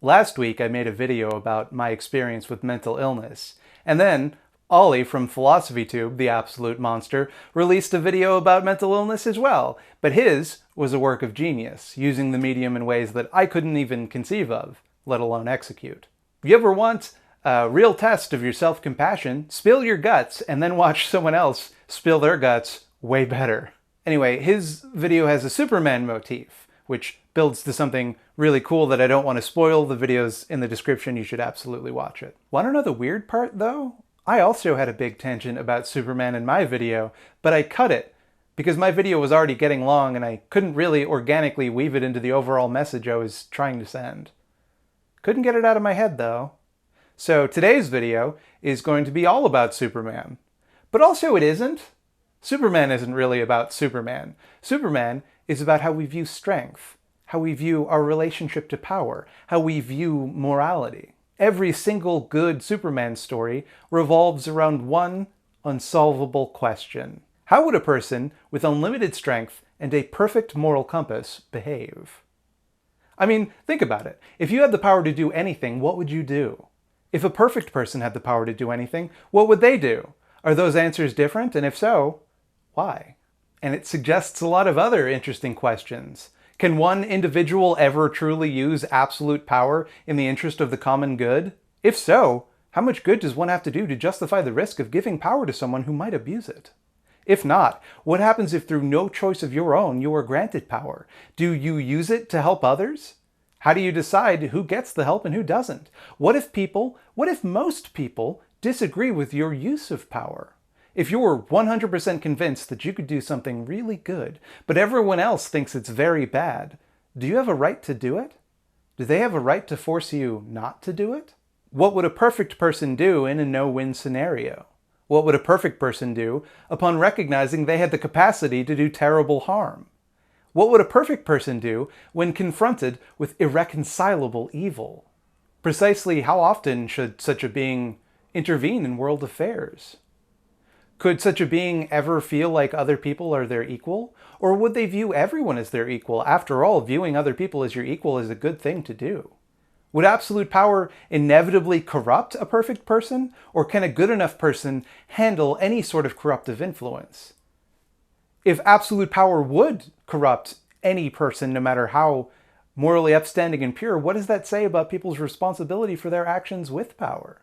Last week I made a video about my experience with mental illness, and then Ollie from PhilosophyTube, the absolute monster, released a video about mental illness as well, but his was a work of genius, using the medium in ways that I couldn't even conceive of, let alone execute. You ever want a real test of your self-compassion? Spill your guts and then watch someone else spill their guts way better. Anyway, his video has a Superman motif, which builds to something really cool that I don't want to spoil. The video's in the description, you should absolutely watch it. Want to know the weird part though? I also had a big tangent about Superman in my video, but I cut it because my video was already getting long and I couldn't really organically weave it into the overall message I was trying to send. Couldn't get it out of my head though. So today's video is going to be all about Superman. But also it isn't. Superman isn't really about Superman. Superman is about how we view strength, how we view our relationship to power, how we view morality. Every single good Superman story revolves around one unsolvable question. How would a person with unlimited strength and a perfect moral compass behave? I mean, think about it. If you had the power to do anything, what would you do? If a perfect person had the power to do anything, what would they do? Are those answers different? And if so, why? And it suggests a lot of other interesting questions. Can one individual ever truly use absolute power in the interest of the common good? If so, how much good does one have to do to justify the risk of giving power to someone who might abuse it? If not, what happens if through no choice of your own you are granted power? Do you use it to help others? How do you decide who gets the help and who doesn't? What if most people disagree with your use of power? If you're 100% convinced that you could do something really good, but everyone else thinks it's very bad, do you have a right to do it? Do they have a right to force you not to do it? What would a perfect person do in a no-win scenario? What would a perfect person do upon recognizing they had the capacity to do terrible harm? What would a perfect person do when confronted with irreconcilable evil? Precisely how often should such a being intervene in world affairs? Could such a being ever feel like other people are their equal? Or would they view everyone as their equal? After all, viewing other people as your equal is a good thing to do. Would absolute power inevitably corrupt a perfect person? Or can a good enough person handle any sort of corruptive influence? If absolute power would corrupt any person, no matter how morally upstanding and pure, what does that say about people's responsibility for their actions with power?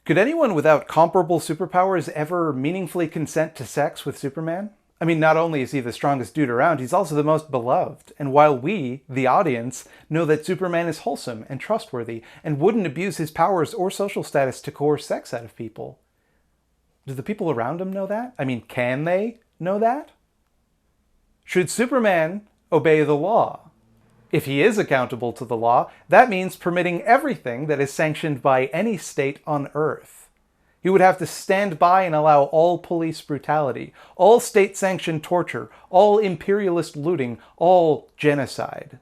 Could anyone without comparable superpowers ever meaningfully consent to sex with Superman? I mean, not only is he the strongest dude around, he's also the most beloved. And while we, the audience, know that Superman is wholesome and trustworthy and wouldn't abuse his powers or social status to coerce sex out of people, do the people around him know that? I mean, can they know that? Should Superman obey the law? If he is accountable to the law, that means permitting everything that is sanctioned by any state on Earth. He would have to stand by and allow all police brutality, all state-sanctioned torture, all imperialist looting, all genocide.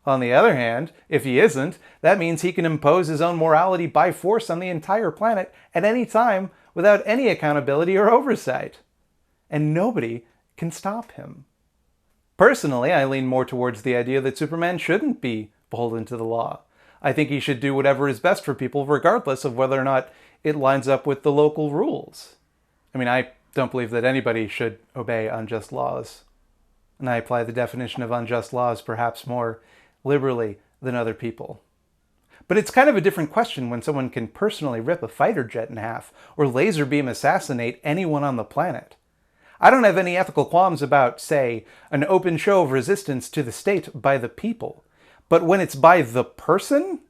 On the other hand, if he isn't, that means he can impose his own morality by force on the entire planet at any time without any accountability or oversight. And nobody can stop him. Personally, I lean more towards the idea that Superman shouldn't be beholden to the law. I think he should do whatever is best for people, regardless of whether or not it lines up with the local rules. I mean, I don't believe that anybody should obey unjust laws. And I apply the definition of unjust laws perhaps more liberally than other people. But it's kind of a different question when someone can personally rip a fighter jet in half or laser beam assassinate anyone on the planet. I don't have any ethical qualms about, say, an open show of resistance to the state by the people. But when it's by the person?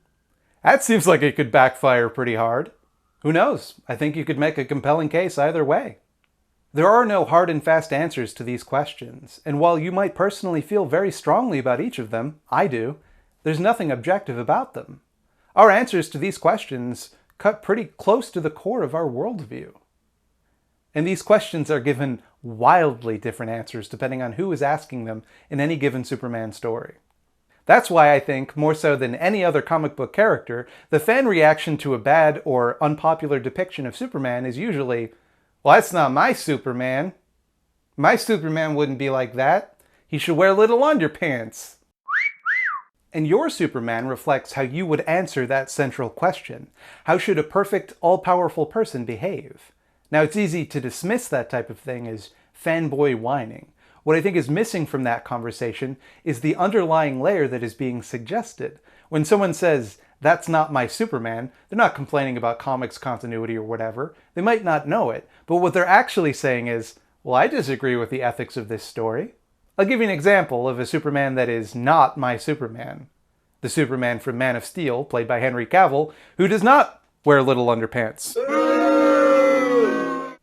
That seems like it could backfire pretty hard. Who knows? I think you could make a compelling case either way. There are no hard and fast answers to these questions, and while you might personally feel very strongly about each of them, I do, there's nothing objective about them. Our answers to these questions cut pretty close to the core of our worldview. And these questions are given wildly different answers depending on who is asking them in any given Superman story. That's why I think, more so than any other comic book character, the fan reaction to a bad or unpopular depiction of Superman is usually, well, that's not my Superman. My Superman wouldn't be like that. He should wear little underpants. And your Superman reflects how you would answer that central question. How should a perfect, all-powerful person behave? Now, it's easy to dismiss that type of thing as fanboy whining. What I think is missing from that conversation is the underlying layer that is being suggested. When someone says, "That's not my Superman," they're not complaining about comics continuity or whatever. They might not know it, but what they're actually saying is, "Well, I disagree with the ethics of this story." I'll give you an example of a Superman that is not my Superman. The Superman from Man of Steel, played by Henry Cavill, who does not wear little underpants.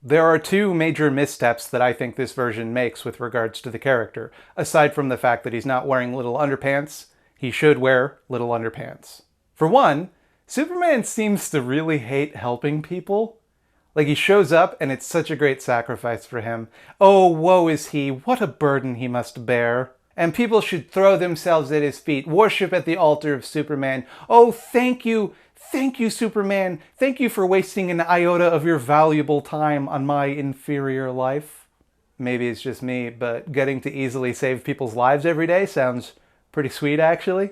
There are two major missteps that I think this version makes with regards to the character. Aside from the fact that he's not wearing little underpants, he should wear little underpants. For one, Superman seems to really hate helping people. Like, he shows up and it's such a great sacrifice for him. Oh, woe is he, what a burden he must bear. And people should throw themselves at his feet, worship at the altar of Superman. Oh, thank you, Superman. Thank you for wasting an iota of your valuable time on my inferior life. Maybe it's just me, but getting to easily save people's lives every day sounds pretty sweet, actually.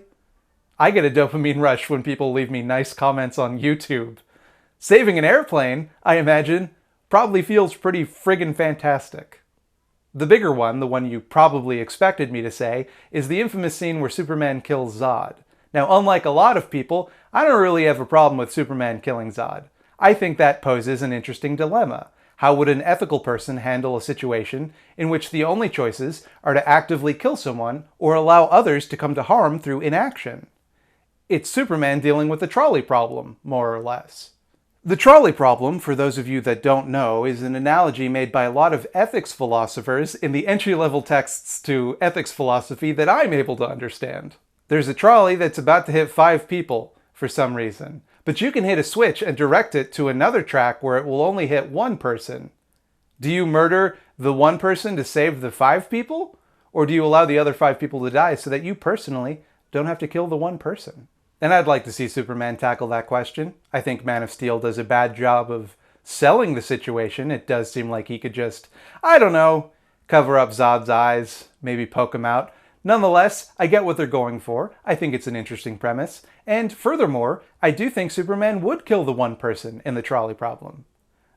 I get a dopamine rush when people leave me nice comments on YouTube. Saving an airplane, I imagine, probably feels pretty friggin' fantastic. The bigger one, the one you probably expected me to say, is the infamous scene where Superman kills Zod. Now, unlike a lot of people, I don't really have a problem with Superman killing Zod. I think that poses an interesting dilemma. How would an ethical person handle a situation in which the only choices are to actively kill someone or allow others to come to harm through inaction? It's Superman dealing with the trolley problem, more or less. The trolley problem, for those of you that don't know, is an analogy made by a lot of ethics philosophers in the entry-level texts to ethics philosophy that I'm able to understand. There's a trolley that's about to hit 5 people for some reason, but you can hit a switch and direct it to another track where it will only hit 1 person. Do you murder the 1 person to save the 5 people? Or do you allow the other 5 people to die so that you personally don't have to kill the 1 person? And I'd like to see Superman tackle that question. I think Man of Steel does a bad job of selling the situation. It does seem like he could just, I don't know, cover up Zod's eyes, maybe poke him out. Nonetheless, I get what they're going for. I think it's an interesting premise. And furthermore, I do think Superman would kill the 1 person in the trolley problem.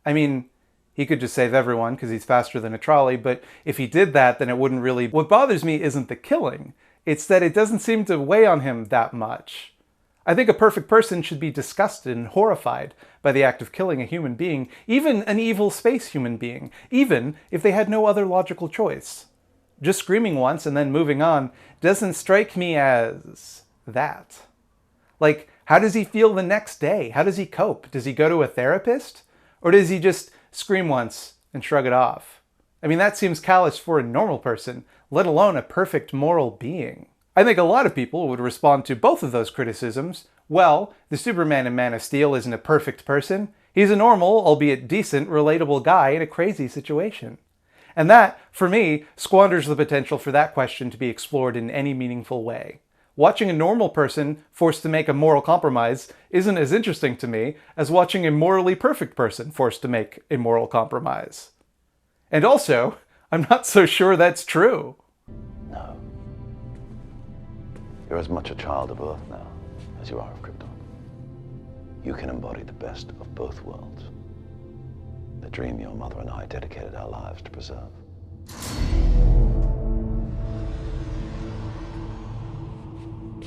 I mean, he could just save everyone because he's faster than a trolley, but if he did that, then it wouldn't really... What bothers me isn't the killing. It's that it doesn't seem to weigh on him that much. I think a perfect person should be disgusted and horrified by the act of killing a human being, even an evil space human being, even if they had no other logical choice. Just screaming once and then moving on doesn't strike me as that. Like, how does he feel the next day? How does he cope? Does he go to a therapist? Or does he just scream once and shrug it off? I mean, that seems callous for a normal person, let alone a perfect moral being. I think a lot of people would respond to both of those criticisms. Well, the Superman in Man of Steel isn't a perfect person. He's a normal, albeit decent, relatable guy in a crazy situation. And that, for me, squanders the potential for that question to be explored in any meaningful way. Watching a normal person forced to make a moral compromise isn't as interesting to me as watching a morally perfect person forced to make a moral compromise. And also, I'm not so sure that's true. No. You're as much a child of Earth now as you are of Krypton. You can embody the best of both worlds. The dream your mother and I dedicated our lives to preserve.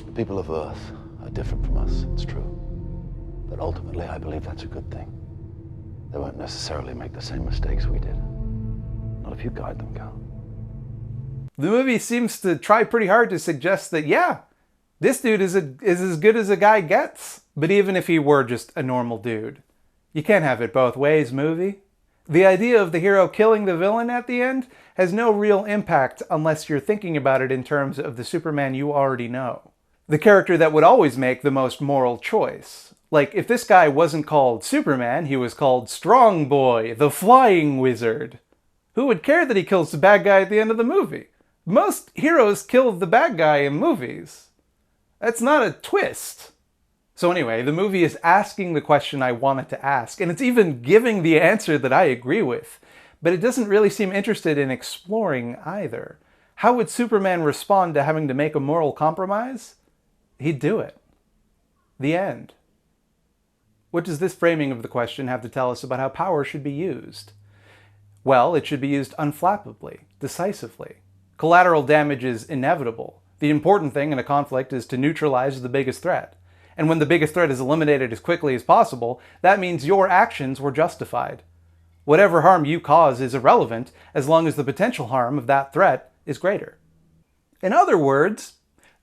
The people of Earth are different from us, it's true. But ultimately, I believe that's a good thing. They won't necessarily make the same mistakes we did. Not if you guide them, Cal. The movie seems to try pretty hard to suggest that, yeah, this dude is as good as a guy gets. But even if he were just a normal dude, you can't have it both ways, movie. The idea of the hero killing the villain at the end has no real impact unless you're thinking about it in terms of the Superman you already know. The character that would always make the most moral choice. Like, if this guy wasn't called Superman, he was called Strong Boy, the Flying Wizard. Who would care that he kills the bad guy at the end of the movie? Most heroes kill the bad guy in movies. That's not a twist. So anyway, the movie is asking the question I wanted to ask, and it's even giving the answer that I agree with. But it doesn't really seem interested in exploring either. How would Superman respond to having to make a moral compromise? he'd do it. The end. What does this framing of the question have to tell us about how power should be used? Well, it should be used unflappably, decisively. Collateral damage is inevitable. The important thing in a conflict is to neutralize the biggest threat. And when the biggest threat is eliminated as quickly as possible, that means your actions were justified. Whatever harm you cause is irrelevant as long as the potential harm of that threat is greater. In other words,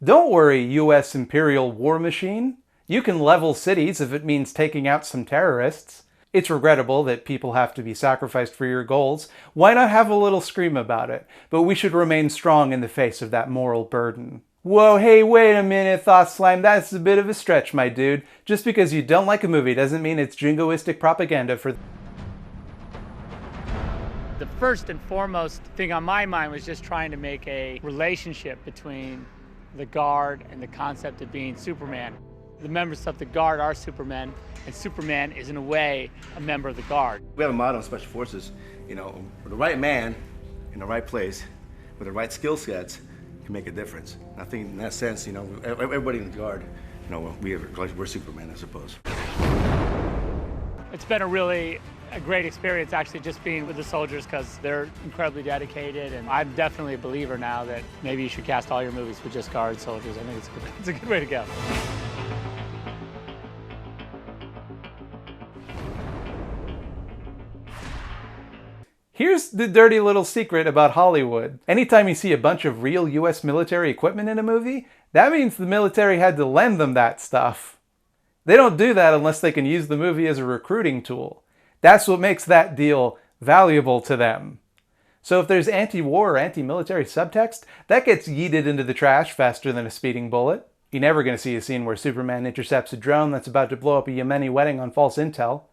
don't worry, US imperial war machine. You can level cities if it means taking out some terrorists. It's regrettable that people have to be sacrificed for your goals. Why not have a little scream about it? But we should remain strong in the face of that moral burden. Whoa, hey, wait a minute, Thought Slime, that's a bit of a stretch, my dude. Just because you don't like a movie doesn't mean it's jingoistic propaganda for... The first and foremost thing on my mind was just trying to make a relationship between the Guard and the concept of being Superman. The members of the Guard are Supermen, and Superman is, in a way, a member of the Guard. We have a motto in Special Forces, with the right man in the right place, with the right skill sets, can make a difference. And I think in that sense, everybody in the Guard, we're Superman, I suppose. It's been a great experience actually just being with the soldiers because they're incredibly dedicated, and I'm definitely a believer now that maybe you should cast all your movies with just Guard soldiers. I think it's a good way to go. Here's the dirty little secret about Hollywood. Anytime you see a bunch of real US military equipment in a movie, that means the military had to lend them that stuff. They don't do that unless they can use the movie as a recruiting tool. That's what makes that deal valuable to them. So if there's anti-war or anti-military subtext, that gets yeeted into the trash faster than a speeding bullet. You're never going to see a scene where Superman intercepts a drone that's about to blow up a Yemeni wedding on false intel.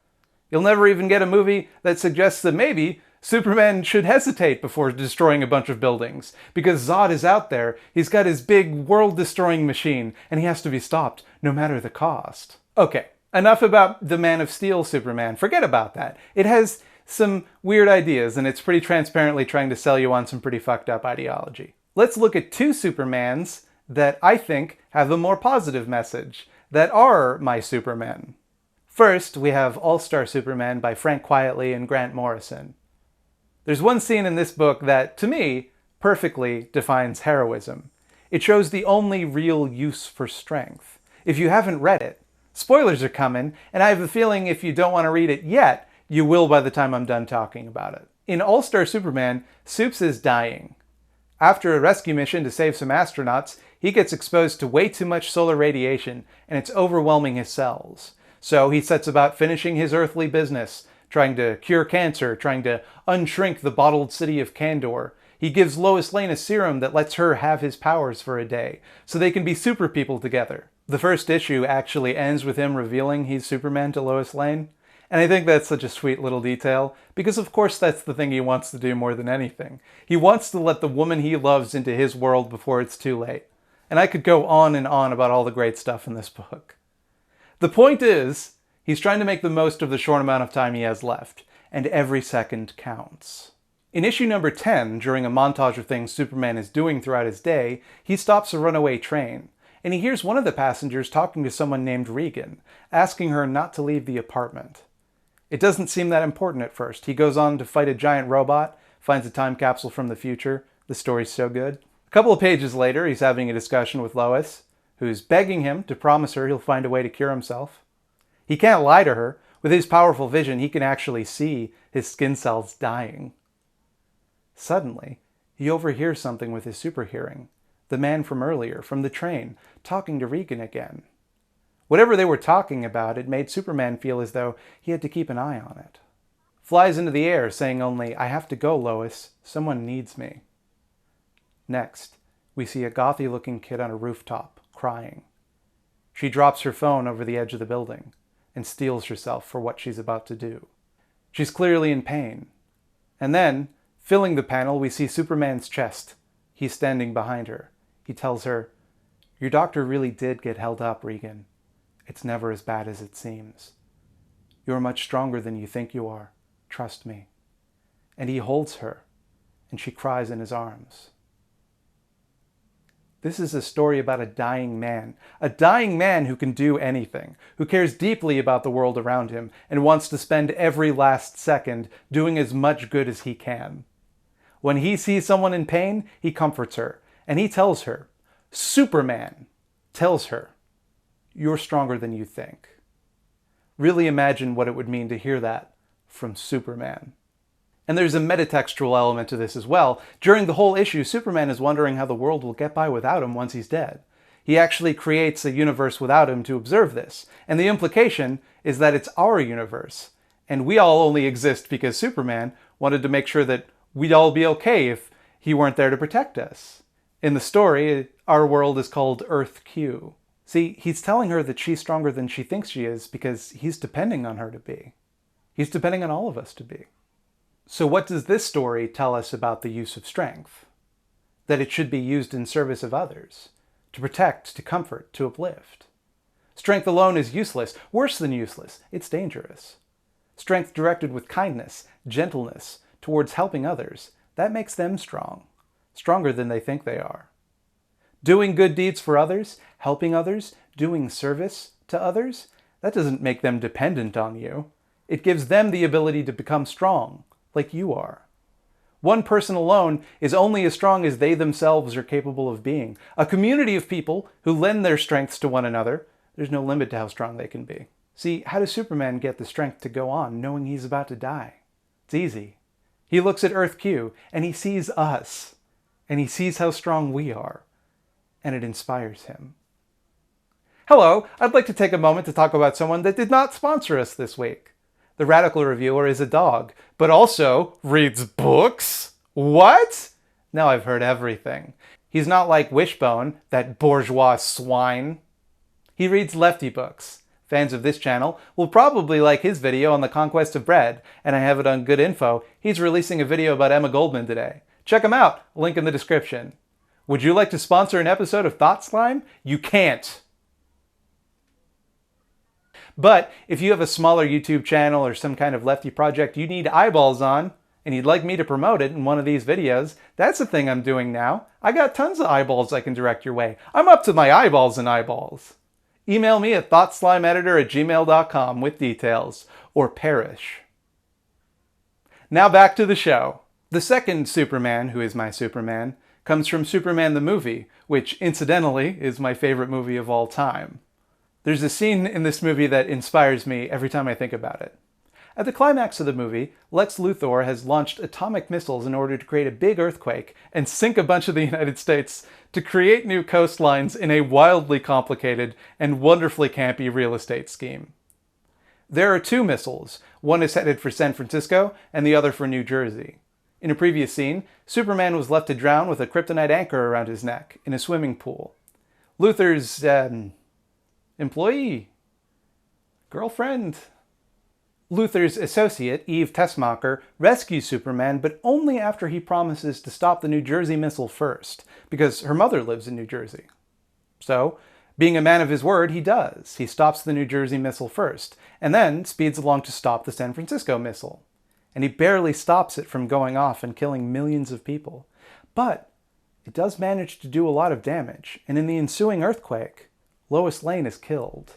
You'll never even get a movie that suggests that maybe Superman should hesitate before destroying a bunch of buildings, because Zod is out there, he's got his big world-destroying machine, and he has to be stopped, no matter the cost. Okay, enough about the Man of Steel Superman. Forget about that. It has some weird ideas, and it's pretty transparently trying to sell you on some pretty fucked up ideology. Let's look at two Supermans that I think have a more positive message, that are my Supermen. First, we have All-Star Superman by Frank Quietly and Grant Morrison. There's one scene in this book that, to me, perfectly defines heroism. It shows the only real use for strength. If you haven't read it, spoilers are coming, and I have a feeling if you don't want to read it yet, you will by the time I'm done talking about it. In All-Star Superman, Supes is dying. After a rescue mission to save some astronauts, he gets exposed to way too much solar radiation, and it's overwhelming his cells. So he sets about finishing his earthly business, trying to cure cancer, trying to unshrink the bottled city of Kandor. He gives Lois Lane a serum that lets her have his powers for a day, so they can be super people together. The first issue actually ends with him revealing he's Superman to Lois Lane, and I think that's such a sweet little detail, because of course that's the thing he wants to do more than anything. He wants to let the woman he loves into his world before it's too late. And I could go on and on about all the great stuff in this book. The point is, he's trying to make the most of the short amount of time he has left, and every second counts. In issue number 10, during a montage of things Superman is doing throughout his day, he stops a runaway train, and he hears one of the passengers talking to someone named Regan, asking her not to leave the apartment. It doesn't seem that important at first. He goes on to fight a giant robot, finds a time capsule from the future. The story's so good. A couple of pages later, he's having a discussion with Lois, who's begging him to promise her he'll find a way to cure himself. He can't lie to her. With his powerful vision, he can actually see his skin cells dying. Suddenly, he overhears something with his super hearing. The man from earlier, from the train, talking to Regan again. Whatever they were talking about, it made Superman feel as though he had to keep an eye on it. Flies into the air, saying only, "I have to go, Lois. Someone needs me." Next, we see a gothy-looking kid on a rooftop, crying. She drops her phone over the edge of the building and steels herself for what she's about to do. She's clearly in pain. And then, filling the panel, we see Superman's chest. He's standing behind her. He tells her, "Your doctor really did get held up, Regan. It's never as bad as it seems. You're much stronger than you think you are. Trust me." And he holds her, and she cries in his arms. This is a story about a dying man who can do anything, who cares deeply about the world around him, and wants to spend every last second doing as much good as he can. When he sees someone in pain, he comforts her, and he tells her, Superman tells her, you're stronger than you think. Really imagine what it would mean to hear that from Superman. And there's a metatextual element to this as well. During the whole issue, Superman is wondering how the world will get by without him once he's dead. He actually creates a universe without him to observe this. And the implication is that it's our universe. And we all only exist because Superman wanted to make sure that we'd all be okay if he weren't there to protect us. In the story, our world is called Earth Q. See, he's telling her that she's stronger than she thinks she is because he's depending on her to be. He's depending on all of us to be. So what does this story tell us about the use of strength? That it should be used in service of others, to protect, to comfort, to uplift. Strength alone is useless, worse than useless, it's dangerous. Strength directed with kindness, gentleness, towards helping others, that makes them strong, stronger than they think they are. Doing good deeds for others, helping others, doing service to others, that doesn't make them dependent on you. It gives them the ability to become strong, like you are. One person alone is only as strong as they themselves are capable of being. A community of people who lend their strengths to one another, there's no limit to how strong they can be. See, how does Superman get the strength to go on knowing he's about to die? It's easy. He looks at Earth Q and he sees us, and he sees how strong we are, and it inspires him. Hello, I'd like to take a moment to talk about someone that did not sponsor us this week. The Radical Reviewer is a dog, but also reads books? What? Now I've heard everything. He's not like Wishbone, that bourgeois swine. He reads lefty books. Fans of this channel will probably like his video on the conquest of bread, and I have it on Good Info. He's releasing a video about Emma Goldman today. Check him out, link in the description. Would you like to sponsor an episode of Thought Slime? You can't. But if you have a smaller YouTube channel or some kind of lefty project you need eyeballs on, and you'd like me to promote it in one of these videos, that's the thing I'm doing now. I got tons of eyeballs I can direct your way. I'm up to my eyeballs in eyeballs. Email me at thoughtslimeeditor@gmail.com with details, or perish. Now back to the show. The second Superman, who is my Superman, comes from Superman the movie, which incidentally is my favorite movie of all time. There's a scene in this movie that inspires me every time I think about it. At the climax of the movie, Lex Luthor has launched atomic missiles in order to create a big earthquake and sink a bunch of the United States to create new coastlines in a wildly complicated and wonderfully campy real estate scheme. There are two missiles. One is headed for San Francisco and the other for New Jersey. In a previous scene, Superman was left to drown with a kryptonite anchor around his neck in a swimming pool. Luthor's, girlfriend. Luthor's associate, Eve Tessmacher, rescues Superman, but only after he promises to stop the New Jersey missile first, because her mother lives in New Jersey. So, being a man of his word, he does. He stops the New Jersey missile first, and then speeds along to stop the San Francisco missile. And he barely stops it from going off and killing millions of people. But it does manage to do a lot of damage, and in the ensuing earthquake, Lois Lane is killed.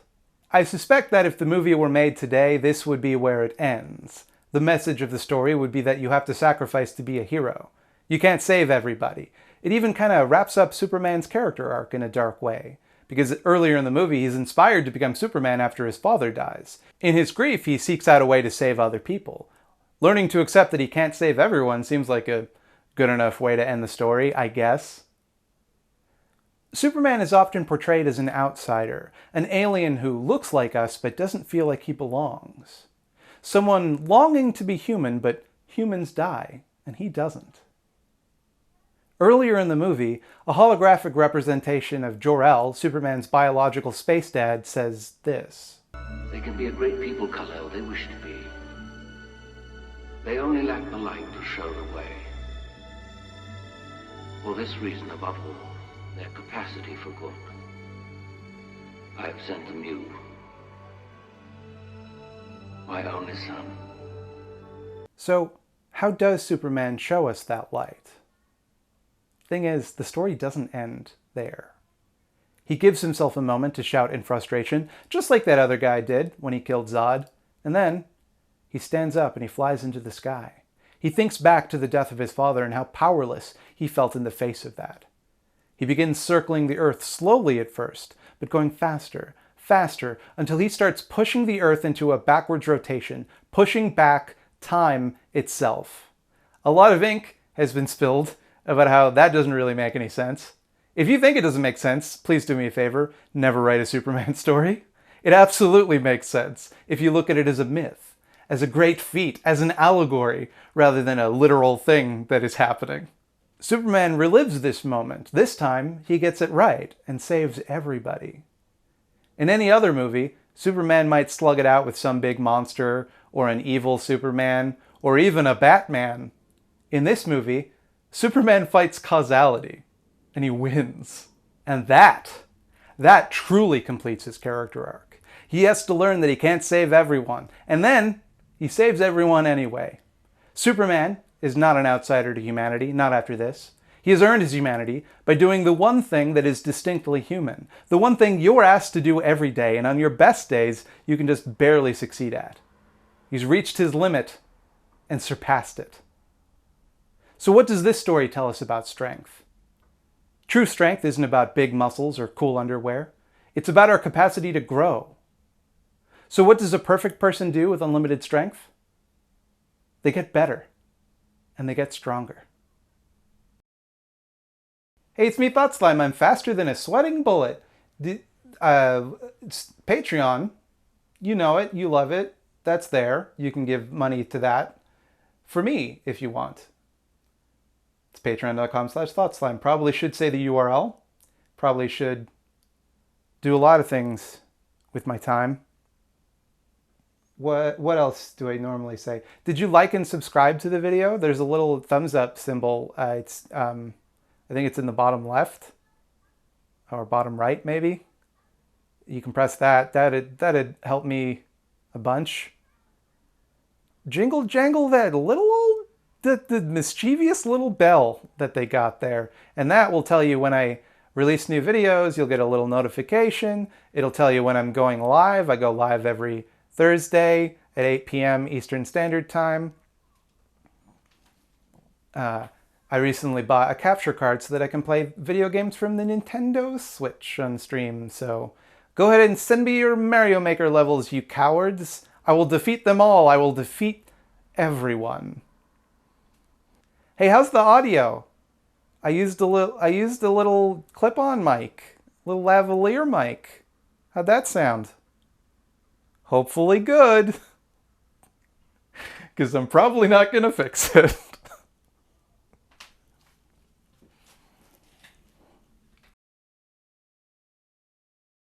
I suspect that if the movie were made today, this would be where it ends. The message of the story would be that you have to sacrifice to be a hero. You can't save everybody. It even kind of wraps up Superman's character arc in a dark way, because earlier in the movie he's inspired to become Superman after his father dies. In his grief, he seeks out a way to save other people. Learning to accept that he can't save everyone seems like a good enough way to end the story, I guess. Superman is often portrayed as an outsider, an alien who looks like us but doesn't feel like he belongs. Someone longing to be human, but humans die, and he doesn't. Earlier in the movie, a holographic representation of Jor-El, Superman's biological space dad, says this. They can be a great people, Kal-El, they wish to be. They only lack the light to show the way. For this reason, above all, their capacity for good, I have sent them you, my only son. So, how does Superman show us that light? Thing is, the story doesn't end there. He gives himself a moment to shout in frustration, just like that other guy did when he killed Zod, and then he stands up and he flies into the sky. He thinks back to the death of his father and how powerless he felt in the face of that. He begins circling the Earth slowly at first, but going faster, faster, until he starts pushing the Earth into a backwards rotation, pushing back time itself. A lot of ink has been spilled about how that doesn't really make any sense. If you think it doesn't make sense, please do me a favor, never write a Superman story. It absolutely makes sense if you look at it as a myth, as a great feat, as an allegory, rather than a literal thing that is happening. Superman relives this moment. This time, he gets it right and saves everybody. In any other movie, Superman might slug it out with some big monster, or an evil Superman, or even a Batman. In this movie, Superman fights causality, and he wins. And that truly completes his character arc. He has to learn that he can't save everyone, and then he saves everyone anyway. Superman is not an outsider to humanity, not after this. He has earned his humanity by doing the one thing that is distinctly human, the one thing you're asked to do every day, and on your best days, you can just barely succeed at. He's reached his limit and surpassed it. So what does this story tell us about strength? True strength isn't about big muscles or cool underwear. It's about our capacity to grow. So what does a perfect person do with unlimited strength? They get better, and they get stronger. Hey, it's me, Thought Slime. I'm faster than a sweating bullet. Patreon, you know it, you love it. That's there. You can give money to that for me if you want. It's patreon.com/thoughtslime. Probably should say the URL. Probably should do a lot of things with my time. What else do I normally say? Did you like and subscribe to the video? There's a little thumbs up symbol. I think it's in the bottom left or bottom right, maybe. You can press that. That'd help me a bunch. Jingle jangle that little old, the mischievous little bell that they got there. And that will tell you when I release new videos. You'll get a little notification. It'll tell you when I'm going live. I go live every Thursday at 8 p.m. Eastern Standard Time. I recently bought a capture card so that I can play video games from the Nintendo Switch on stream. So go ahead and send me your Mario Maker levels, you cowards. I will defeat them all. I will defeat everyone. Hey, how's the audio? I used a little clip-on mic, little lavalier mic. How'd that sound? Hopefully good, because I'm probably not gonna fix it.